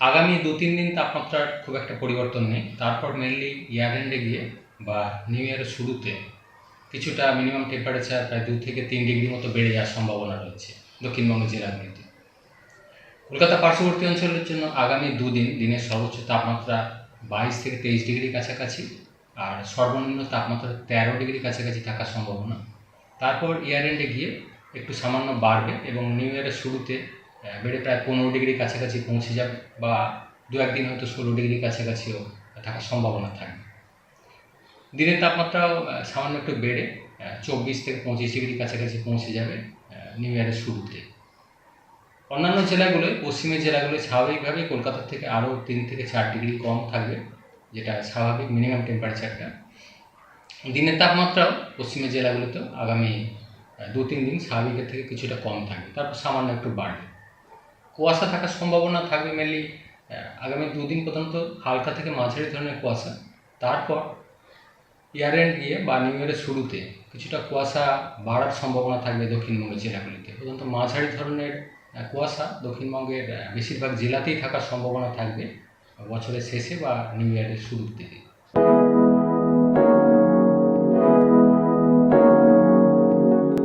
আগামী 2-3 দিন তাপমাত্রার খুব একটা পরিবর্তন নেই। তারপর মেনলি ইয়ার এন্ডে গিয়ে বা নিউ ইয়ারের শুরুতে কিছুটা মিনিমাম টেম্পারেচার প্রায় 2 থেকে 3 ডিগ্রি মতো বেড়ে যাওয়ার সম্ভাবনা রয়েছে দক্ষিণবঙ্গের জেলাগুলিতে। কলকাতা পার্শ্ববর্তী অঞ্চলের জন্য আগামী 2 দিন দিনের সর্বোচ্চ তাপমাত্রা 22 থেকে 23 ডিগ্রি কাছাকাছি আর সর্বনিম্ন তাপমাত্রা 13 ডিগ্রি কাছাকাছি থাকার সম্ভাবনা। তারপর ইয়ার এন্ডে গিয়ে একটু সামান্য বাড়বে এবং নিউ ইয়ারের শুরুতে বেড়ে প্রায় 15 ডিগ্রি কাছাকাছি পৌঁছে যাবে বা 2-1 দিন হয়তো 16 ডিগ্রি কাছাকাছিও থাকার সম্ভাবনা থাকবে। দিনের তাপমাত্রাও সামান্য একটু বেড়ে 24 থেকে 25 ডিগ্রি কাছাকাছি পৌঁছে যাবে নিউ ইয়ারের শুরুতে। অন্যান্য জেলাগুলোয় পশ্চিমের জেলাগুলোয় স্বাভাবিকভাবেই কলকাতার থেকে আরও 3 থেকে 4 ডিগ্রি কম থাকবে, যেটা স্বাভাবিক মিনিমাম টেম্পারেচারটা। দিনের তাপমাত্রাও পশ্চিমের জেলাগুলোতেও আগামী 2-3 দিন স্বাভাবিকের থেকে কিছুটা কম থাকবে, তারপর সামান্য একটু বাড়বে। কুয়াশা থাকার সম্ভাবনা থাকবে মেনলি আগামী 2 দিন পর্যন্ত হালকা থেকে মাঝারি ধরনের কুয়াশা। তারপর ইয়ার এন্ড গিয়ে বা নিউ ইয়ারের শুরুতে কিছুটা কুয়াশা বাড়ার সম্ভাবনা থাকবে দক্ষিণবঙ্গের জেলাগুলিতে। পর্যন্ত মাঝারি ধরনের কুয়াশা দক্ষিণবঙ্গের বেশিরভাগ জেলাতেই থাকার সম্ভাবনা থাকবে বছরের শেষে বা নিউ ইয়ারের শুরুর দিকে।